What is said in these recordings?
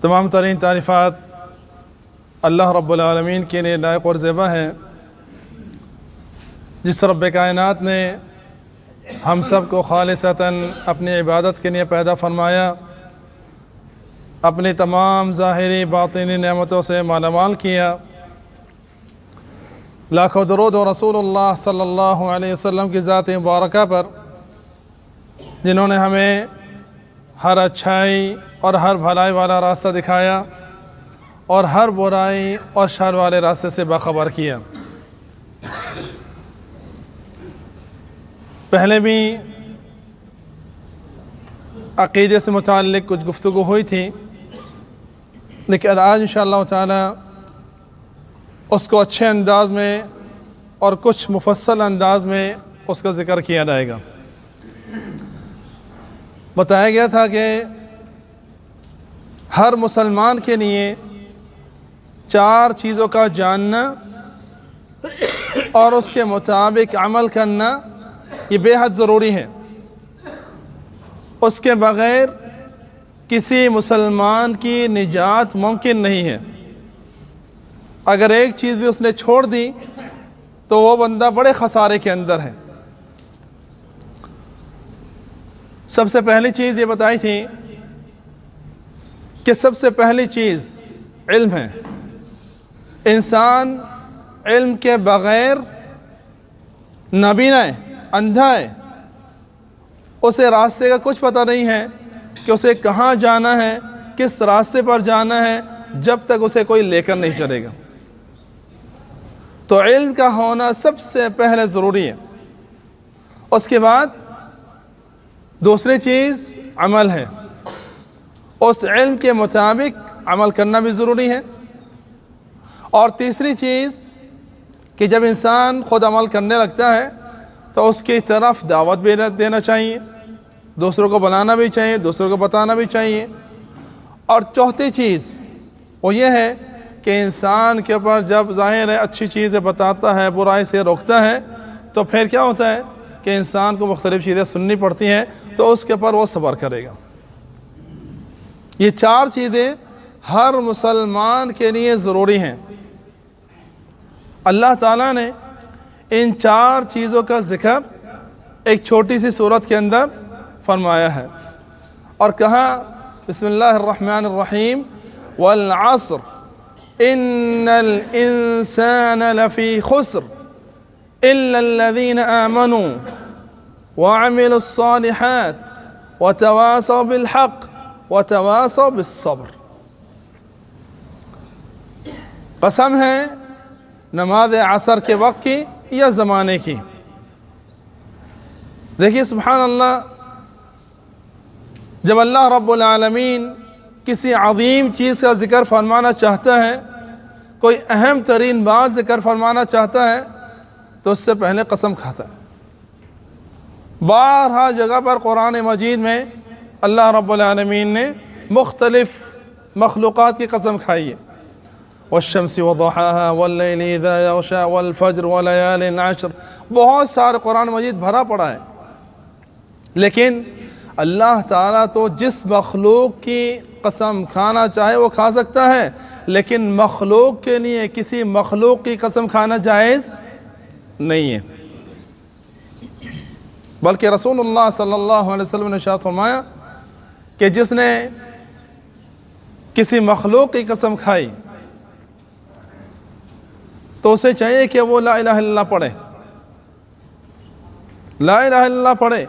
تمام ترین تعریفات اللہ رب العالمین کے لیے لائق اور زیبا ہے، جس رب کائنات نے ہم سب کو خالصتاً اپنی عبادت کے لیے پیدا فرمایا، اپنی تمام ظاہری باطنی نعمتوں سے مالا مال کیا۔ لاکھوں درود و رسول اللہ صلی اللہ علیہ وسلم کی ذات مبارکہ پر، جنہوں نے ہمیں ہر اچھائی اور ہر بھلائی والا راستہ دکھایا اور ہر برائی اور شر والے راستے سے باخبر کیا۔ پہلے بھی عقیدے سے متعلق کچھ گفتگو ہوئی تھی، لیکن آج انشاءاللہ تعالی اس کو اچھے انداز میں اور کچھ مفصل انداز میں اس کا ذکر کیا جائے گا۔ بتایا گیا تھا کہ ہر مسلمان کے لیے 4 چیزوں کا جاننا اور اس کے مطابق عمل کرنا یہ بے حد ضروری ہے۔ اس کے بغیر کسی مسلمان کی نجات ممکن نہیں ہے۔ اگر ایک چیز بھی اس نے چھوڑ دی تو وہ بندہ بڑے خسارے کے اندر ہے۔ سب سے پہلی چیز یہ بتائی تھی کہ سب سے پہلی چیز علم ہے۔ انسان علم کے بغیر نابینا ہے، اندھا ہے، اسے راستے کا کچھ پتہ نہیں ہے کہ اسے کہاں جانا ہے، کس راستے پر جانا ہے، جب تک اسے کوئی لے کر نہیں چلے گا۔ تو علم کا ہونا سب سے پہلے ضروری ہے۔ اس کے بعد دوسری چیز عمل ہے۔ اس علم کے مطابق عمل کرنا بھی ضروری ہے۔ اور تیسری چیز کہ جب انسان خود عمل کرنے لگتا ہے تو اس کی طرف دعوت بھی دینا چاہیے، دوسروں کو بلانا بھی چاہیے، دوسروں کو بتانا بھی چاہیے۔ اور چوتھی چیز وہ یہ ہے کہ انسان کے اوپر جب ظاہر ہے اچھی چیزیں بتاتا ہے، برائی سے روکتا ہے، تو پھر کیا ہوتا ہے کہ انسان کو مختلف چیزیں سننی پڑتی ہیں، تو اس کے اوپر وہ صبر کرے گا۔ یہ 4 چیزیں ہر مسلمان کے لیے ضروری ہیں۔ اللہ تعالیٰ نے ان 4 چیزوں کا ذکر ایک چھوٹی سی سورت کے اندر فرمایا ہے اور کہا بسم اللہ الرحمن الرحیم والعصر ان الانسان لفی خسر الا الذین آمنوا وعملوا الصالحات وتواصوا بالحق وتواصوا بالصبر۔ قسم ہے نماز عصر کے وقت کی یا زمانے کی۔ دیکھیے سبحان اللہ، جب اللہ رب العالمین کسی عظیم چیز کا ذکر فرمانا چاہتا ہے، کوئی اہم ترین بات ذکر فرمانا چاہتا ہے، تو اس سے پہلے قسم کھاتا ہے۔ بارہا جگہ پر قرآن مجید میں اللہ رب العالمین نے مختلف مخلوقات کی قسم کھائی ہے۔ والشمس وضحاها واللیل اذا یغشا والفجر وليال عشر، بہت سارے قرآن مجید بھرا پڑا ہے۔ لیکن اللہ تعالیٰ تو جس مخلوق کی قسم کھانا چاہے وہ کھا سکتا ہے، لیکن مخلوق کے لیے کسی مخلوق کی قسم کھانا جائز نہیں ہے۔ بلکہ رسول اللہ صلی اللہ علیہ وسلم نے ارشاد فرمایا کہ جس نے کسی مخلوق کی قسم کھائی تو اسے چاہیے کہ وہ لا الہ الا اللہ پڑھے، لا الہ الا اللہ پڑھے۔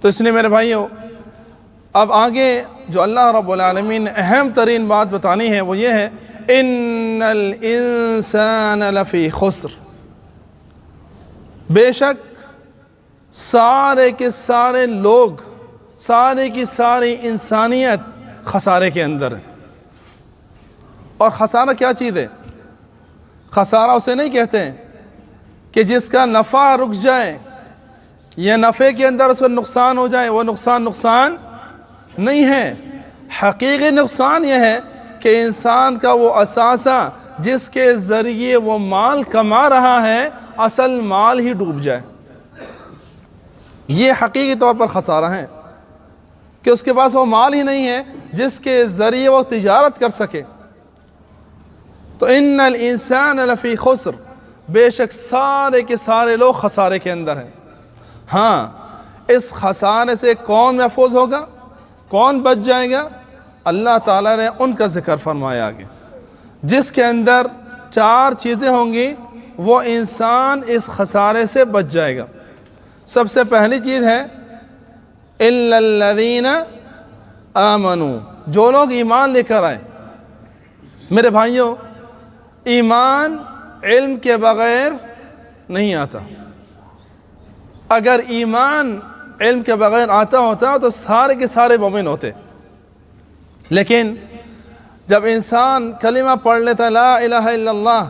تو اس لیے میرے بھائیوں، اب آگے جو اللہ رب العالمین نے اہم ترین بات بتانی ہے وہ یہ ہے ان الانسان لفی خسر، بے شک سارے کے سارے لوگ، سارے کی ساری انسانیت خسارے کے اندر ہے۔ اور خسارہ کیا چیز ہے؟ خسارہ اسے نہیں کہتے ہیں کہ جس کا نفع رک جائے یا نفع کے اندر اس کو نقصان ہو جائے، وہ نقصان نہیں ہے۔ حقیقی نقصان یہ ہے کہ انسان کا وہ اثاثہ جس کے ذریعے وہ مال کما رہا ہے، اصل مال ہی ڈوب جائے۔ یہ حقیقی طور پر خسارہ ہے کہ اس کے پاس وہ مال ہی نہیں ہے، جس کے ذریعے وہ تجارت کر سکے. تو ان الانسان لفی خسر، بے شک سارے کے سارے لوگ خسارے کے اندر ہیں. ہاں، اس خسارے سے کون محفوظ ہوگا، کون بچ جائے گا؟ اللہ تعالیٰ نے ان کا ذکر فرمایا آگے، جس کے اندر 4 چیزیں ہوں گی وہ انسان اس خسارے سے بچ جائے گا. سب سے پہلی چیز ہے اِلَّا الَّذِينَ آمَنُوا، جو لوگ ایمان لے کر آئے. میرے بھائیوں، ایمان علم کے بغیر نہیں آتا. اگر ایمان علم کے بغیر آتا ہوتا تو سارے کے سارے مومن ہوتے. لیکن جب انسان کلمہ پڑھ لیتا ہے لا الہ الا اللہ،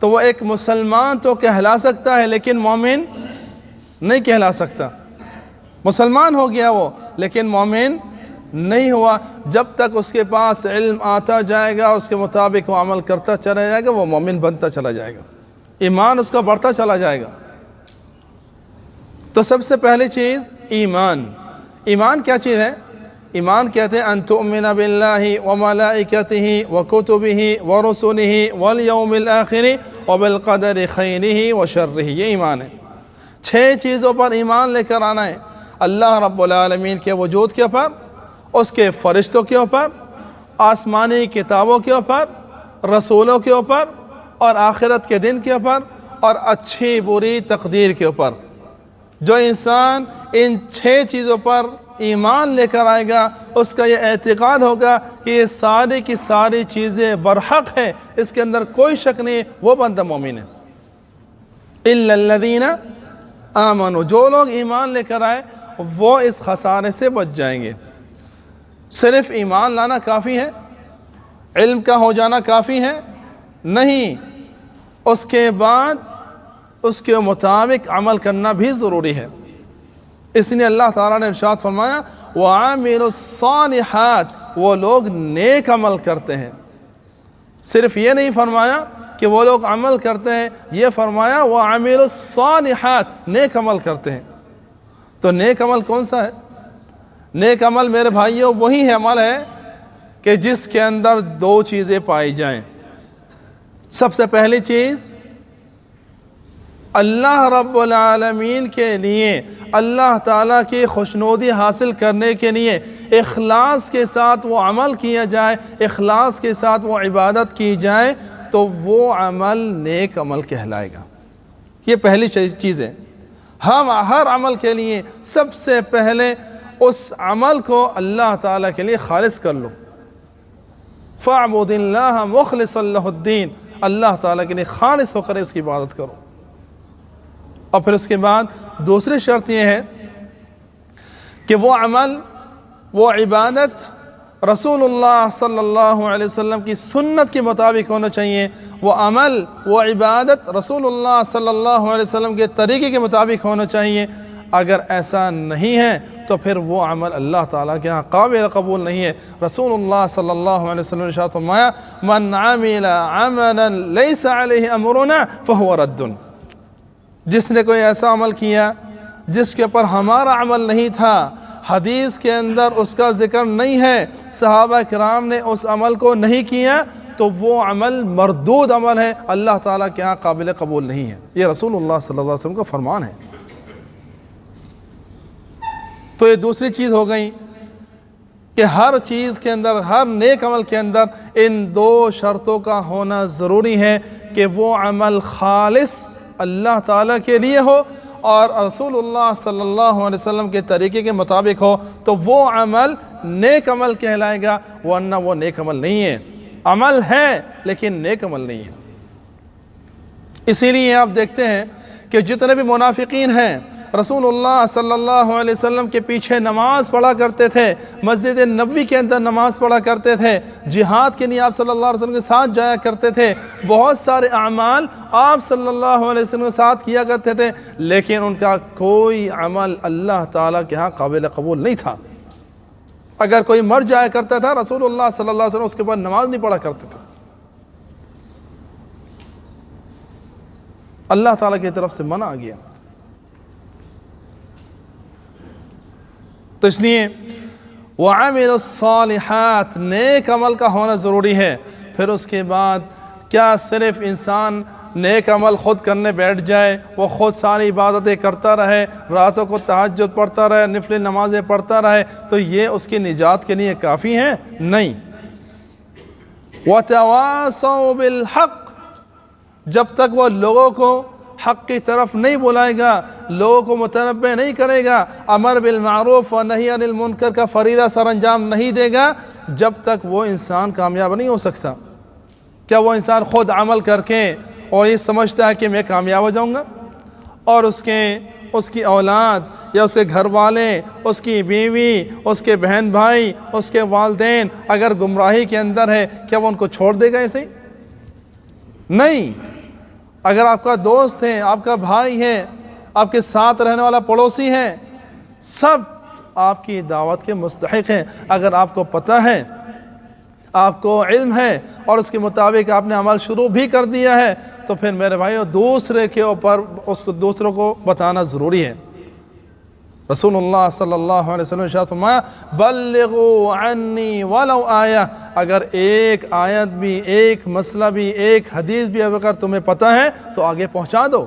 تو وہ ایک مسلمان تو کہلا سکتا ہے لیکن مومن نہیں کہلا سکتا. مسلمان ہو گیا وہ لیکن مومن نہیں ہوا. جب تک اس کے پاس علم آتا جائے گا، اس کے مطابق وہ عمل کرتا چلا جائے گا، وہ مومن بنتا چلا جائے گا، ایمان اس کا بڑھتا چلا جائے گا. تو سب سے پہلی چیز ایمان. ایمان کیا چیز ہے؟ ایمان کہتے ہیں ان تؤمن باللہ وملائکتہ وکتبہ ورسلہ والیوم الآخر وبالقدر خیرہ وشرہ. یہ ایمان ہے. 6 چیزوں پر ایمان لے کر آنا ہے. اللہ رب العالمین کے وجود کے اوپر، اس کے فرشتوں کے اوپر، آسمانی کتابوں کے اوپر، رسولوں کے اوپر، اور آخرت کے دن کے اوپر، اور اچھی بری تقدیر کے اوپر. جو انسان ان 6 چیزوں پر ایمان لے کر آئے گا، اس کا یہ اعتقاد ہوگا کہ یہ ساری کی ساری چیزیں برحق ہے، اس کے اندر کوئی شک نہیں، وہ بندہ مومن ہے. اِلَّا الَّذِينَ آمَنُوا، جو لوگ ایمان لے کر آئے وہ اس خسارے سے بچ جائیں گے. صرف ایمان لانا کافی ہے؟ علم کا ہو جانا کافی ہے؟ نہیں، اس کے بعد اس کے مطابق عمل کرنا بھی ضروری ہے. اس لیے اللہ تعالیٰ نے ارشاد فرمایا وَعَامِلُوا الصَّالِحَاتِ، وہ لوگ نیک عمل کرتے ہیں. صرف یہ نہیں فرمایا کہ وہ لوگ عمل کرتے ہیں، یہ فرمایا وَعَامِلُوا الصَّالِحَاتِ، نیک عمل کرتے ہیں. تو نیک عمل کون سا ہے؟ نیک عمل میرے بھائیوں وہی عمل ہے کہ جس کے اندر 2 چیزیں پائی جائیں. سب سے پہلی چیز اللہ رب العالمین کے لیے، اللہ تعالیٰ کی خوشنودی حاصل کرنے کے لیے اخلاص کے ساتھ وہ عمل کیا جائے، اخلاص کے ساتھ وہ عبادت کی جائے، تو وہ عمل نیک عمل کہلائے گا. یہ پہلی چیز ہے. ہم ہر عمل کے لیے سب سے پہلے اس عمل کو اللہ تعالیٰ کے لیے خالص کر لو. فَاعْبُدِ اللَّهَ مُخْلِصًا لَهُ الدِّينَ، اللہ تعالیٰ کے لیے خالص ہو کر اس کی عبادت کرو. اور پھر اس کے بعد دوسری شرط یہ ہے کہ وہ عمل، وہ عبادت رسول اللہ صلی اللہ علیہ وسلم کی سنت کے مطابق ہونا چاہیے. وہ عمل، وہ عبادت رسول اللہ صلی اللہ علیہ وسلم کے طریقے کے مطابق ہونا چاہیے. اگر ایسا نہیں ہے تو پھر وہ عمل اللہ تعالیٰ کے ہاں قابل قبول نہیں ہے. رسول اللہ صلی اللہ علیہ وسلم نے ارشاد فرمایا من عمل عملا لیس علیہ امرنا فہو رد. جس نے کوئی ایسا عمل کیا جس کے اوپر ہمارا عمل نہیں تھا، حدیث کے اندر اس کا ذکر نہیں ہے، صحابہ کرام نے اس عمل کو نہیں کیا، تو وہ عمل مردود عمل ہے، اللہ تعالیٰ کے ہاں قابل قبول نہیں ہے. یہ رسول اللہ صلی اللہ علیہ وسلم کا فرمان ہے. تو یہ دوسری چیز ہو گئی کہ ہر چیز کے اندر، ہر نیک عمل کے اندر ان 2 شرطوں کا ہونا ضروری ہے کہ وہ عمل خالص اللہ تعالیٰ کے لیے ہو اور رسول اللہ صلی اللہ علیہ وسلم کے طریقے کے مطابق ہو، تو وہ عمل نیک عمل کہلائے گا. ورنہ وہ نیک عمل نہیں ہے. عمل ہے لیکن نیک عمل نہیں ہے. اسی لیے آپ دیکھتے ہیں کہ جتنے بھی منافقین ہیں رسول اللہ صلی اللہ علیہ وسلم کے پیچھے نماز پڑھا کرتے تھے، مسجد نبوی کے اندر نماز پڑھا کرتے تھے، جہاد کے لیے آپ صلی اللہ علیہ وسلم کے ساتھ جایا کرتے تھے، بہت سارے اعمال آپ صلی اللہ علیہ وسلم کے ساتھ کیا کرتے تھے، لیکن ان کا کوئی عمل اللہ تعالیٰ کے ہاں قابل قبول نہیں تھا. اگر کوئی مر جایا کرتا تھا رسول اللہ صلی اللہ علیہ وسلم اس کے بعد نماز نہیں پڑھا کرتے تھے. اللہ تعالیٰ کی طرف سے منع آ گیا. تو اس لیے وَعَمِلُوا الصَّالِحَاتِ نیک عمل کا ہونا ضروری ہے۔ پھر اس کے بعد کیا صرف انسان نیک عمل خود کرنے بیٹھ جائے، وہ خود ساری عبادتیں کرتا رہے، راتوں کو تہجد پڑھتا رہے، نفل نمازیں پڑھتا رہے، تو یہ اس کی نجات کے لیے کافی ہے؟ نہیں۔ وَتَوَاصَوْا بِالْحَقِّ جب تک وہ لوگوں کو حق کی طرف نہیں بلائے گا، لوگوں کو متنبہ نہیں کرے گا، امر بالمعروف و نہی عن المنکر کا فریضہ سر انجام نہیں دے گا، جب تک وہ انسان کامیاب نہیں ہو سکتا۔ کیا وہ انسان خود عمل کر کے اور یہ سمجھتا ہے کہ میں کامیاب ہو جاؤں گا، اور اس کی اولاد یا اس کے گھر والے، اس کی بیوی، اس کے بہن بھائی، اس کے والدین اگر گمراہی کے اندر ہے، کیا وہ ان کو چھوڑ دے گا ایسے ہی؟ نہیں۔ اگر آپ کا دوست ہے، آپ کا بھائی ہے، آپ کے ساتھ رہنے والا پڑوسی ہے، سب آپ کی دعوت کے مستحق ہیں۔ اگر آپ کو پتہ ہے، آپ کو علم ہے اور اس کے مطابق آپ نے عمل شروع بھی کر دیا ہے، تو پھر میرے بھائیو دوسرے کے اوپر دوسروں کو بتانا ضروری ہے۔ رسول اللہ صلی اللہ علیہ وسلم نے ارشاد فرمایا بلغوا عنی ولو آیہ، اگر ایک آیت بھی، ایک مسئلہ بھی، ایک حدیث بھی اگر تمہیں پتہ ہے تو آگے پہنچا دو۔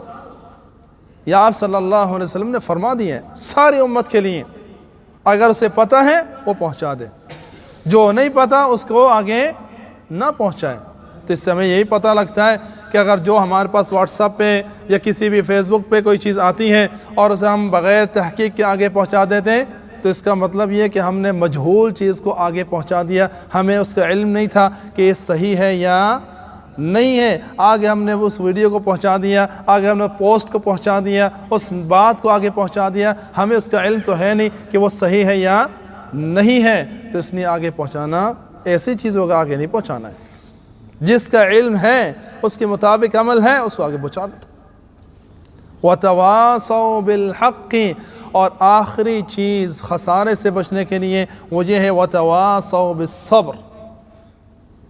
یا آپ صلی اللہ علیہ وسلم نے فرما دیا ہے ساری امت کے لیے، اگر اسے پتہ ہے وہ پہنچا دے، جو نہیں پتہ اس کو آگے نہ پہنچائے۔ تو اس سے ہمیں یہی پتہ لگتا ہے کہ اگر جو ہمارے پاس واٹس ایپ پہ یا کسی بھی فیس بک پہ کوئی چیز آتی ہے اور اسے ہم بغیر تحقیق کے آگے پہنچا دیتے ہیں، تو اس کا مطلب یہ کہ ہم نے مجہول چیز کو آگے پہنچا دیا، ہمیں اس کا علم نہیں تھا کہ یہ صحیح ہے یا نہیں ہے، آگے ہم نے اس ویڈیو کو پہنچا دیا، آگے ہم نے پوسٹ کو پہنچا دیا، اس بات کو آگے پہنچا دیا، ہمیں اس کا علم تو ہے نہیں کہ وہ صحیح ہے یا نہیں ہے، تو اس نے آگے پہنچانا ایسی چیزوں کا آگے نہیں پہنچانا ہے۔ جس کا علم ہے، اس کے مطابق عمل ہے، اس کو آگے پہنچا دو۔ وَتَوَاصَوْا بِالْحَقِّ، اور آخری چیز خسارے سے بچنے کے لیے وہ یہ ہے وَتَوَاصَوْا بِالصَّبْرِ،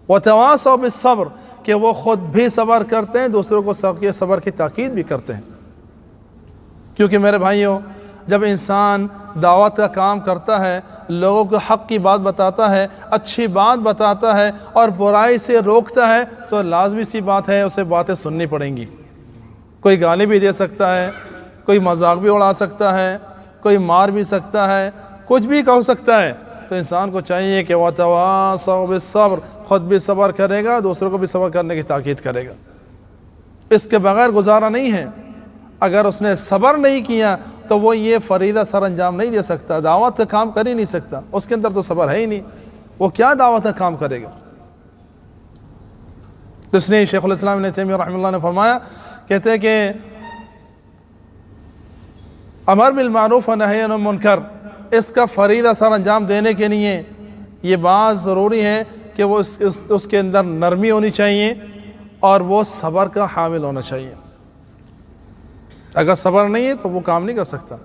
وَتَوَاصَوْا بِالصَّبْرِ کہ وہ خود بھی صبر کرتے ہیں، دوسروں کو صبر کی تاکید بھی کرتے ہیں۔ کیونکہ میرے بھائیوں، جب انسان دعوت کا کام کرتا ہے، لوگوں کو حق کی بات بتاتا ہے، اچھی بات بتاتا ہے اور برائی سے روکتا ہے، تو لازمی سی بات ہے اسے باتیں سننی پڑیں گی۔ کوئی گالی بھی دے سکتا ہے، کوئی مذاق بھی اڑا سکتا ہے، کوئی مار بھی سکتا ہے، کچھ بھی کہہ سکتا ہے۔ تو انسان کو چاہیے کہ وَتَوَاصَوْا بِالصَّبْرِ، خود بھی صبر کرے گا، دوسروں کو بھی صبر کرنے کی تاکید کرے گا۔ اس کے بغیر گزارا نہیں ہے۔ اگر اس نے صبر نہیں کیا تو وہ یہ فریضہ سر انجام نہیں دے سکتا، دعوت کا کام کر ہی نہیں سکتا، اس کے اندر تو صبر ہے ہی نہیں، وہ کیا دعوت کا کام کرے گا۔ تو اس نے شیخ الاسلام ابن تیمیہ رحمہ اللہ نے فرمایا، کہتے ہیں کہ امر بالمعروف و نہی عن المنکر، اس کا فریضہ سر انجام دینے کے لیے یہ بات ضروری ہے کہ وہ اس کے اندر نرمی ہونی چاہیے اور وہ صبر کا حامل ہونا چاہیے۔ اگر صبر نہیں ہے تو وہ کام نہیں کر سکتا۔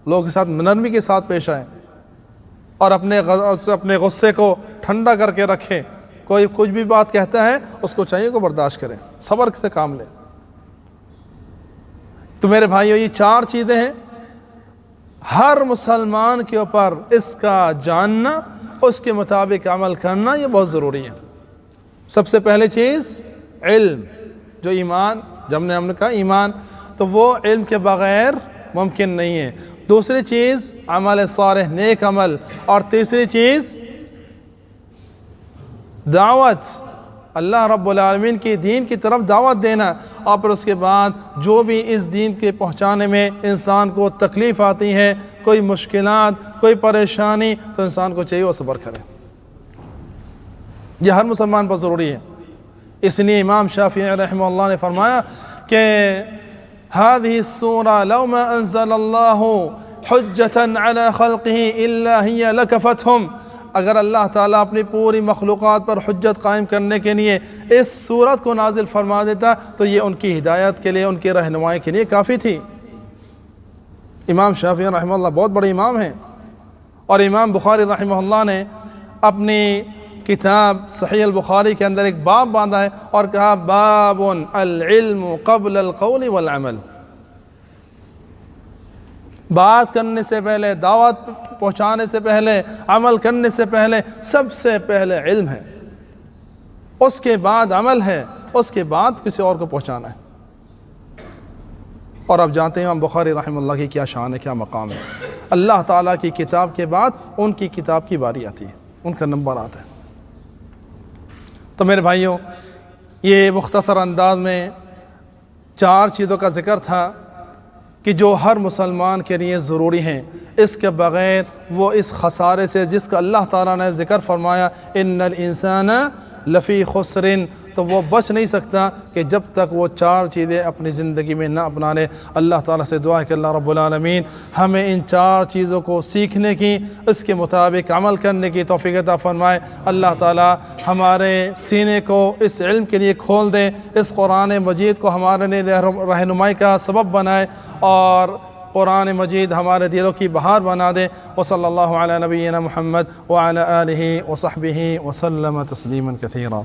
لوگوں کے ساتھ نرمی کے ساتھ پیش آئے اور اپنے غصے کو ٹھنڈا کر کے رکھے۔ کوئی کچھ بھی بات کہتا ہے اس کو چاہیے کہ برداشت کریں، صبر سے کام لیں۔ تو میرے بھائیو، یہ چار چیزیں ہیں ہر مسلمان کے اوپر اس کا جاننا، اس کے مطابق عمل کرنا، یہ بہت ضروری ہے۔ سب سے پہلے چیز علم، جو ایمان، جب ہم نے کہا ایمان، تو وہ علم کے بغیر ممکن نہیں ہے۔ دوسری چیز عمل صالح، نیک عمل، اور تیسری چیز دعوت، اللہ رب العالمین کی دین کی طرف دعوت دینا، اور پھر اس کے بعد جو بھی اس دین کے پہنچانے میں انسان کو تکلیف آتی ہے، کوئی مشکلات، کوئی پریشانی، تو انسان کو چاہیے وہ صبر کرے۔ یہ ہر مسلمان پر ضروری ہے۔ اس لیے امام شافعی رحمہ اللہ نے فرمایا کہ هذه السورة لو ما انزل الله حجة على خلقه الا هي لكفتهم، اگر اللہ تعالیٰ اپنی پوری مخلوقات پر حجت قائم کرنے کے لیے اس سورت کو نازل فرما دیتا تو یہ ان کی ہدایت کے لیے، ان کی رہنمائی کے لیے کافی تھی۔ امام شافعی رحمہ اللہ بہت بڑے امام ہیں، اور امام بخاری رحمہ اللہ نے اپنی کتاب صحیح البخاری کے اندر ایک باب باندھا ہے اور کہا باب العلم قبل القول والعمل، بات کرنے سے پہلے، دعوت پہنچانے سے پہلے، عمل کرنے سے پہلے سب سے پہلے علم ہے، اس کے بعد عمل ہے، اس کے بعد کسی اور کو پہنچانا ہے۔ اور اب جانتے ہیں امام بخاری رحمہ اللہ کی کیا شان ہے، کیا مقام ہے۔ اللہ تعالیٰ کی کتاب کے بعد ان کی کتاب کی باری آتی ہے، ان کا نمبر آتا ہے۔ تو میرے بھائیوں، یہ مختصر انداز میں 4 چیزوں کا ذکر تھا کہ جو ہر مسلمان کے لیے ضروری ہیں، اس کے بغیر وہ اس خسارے سے جس کا اللہ تعالیٰ نے ذکر فرمایا ان الانسان لفی خسر، تو وہ بچ نہیں سکتا کہ جب تک وہ 4 چیزیں اپنی زندگی میں نہ اپنا لے۔ اللہ تعالیٰ سے دعا ہے کہ اللہ رب العالمین ہمیں ان 4 چیزوں کو سیکھنے کی، اس کے مطابق عمل کرنے کی توفیق عطا فرمائے۔ اللہ تعالیٰ ہمارے سینے کو اس علم کے لیے کھول دے، اس قرآن مجید کو ہمارے لیے رہنمائی کا سبب بنائے، اور قرآن مجید ہمارے دلوں کی بہار بنا دے۔ وصلی اللہ علی نبینا محمد وعلی آلہ وصحبہ وسلم تسلیما کثیرا۔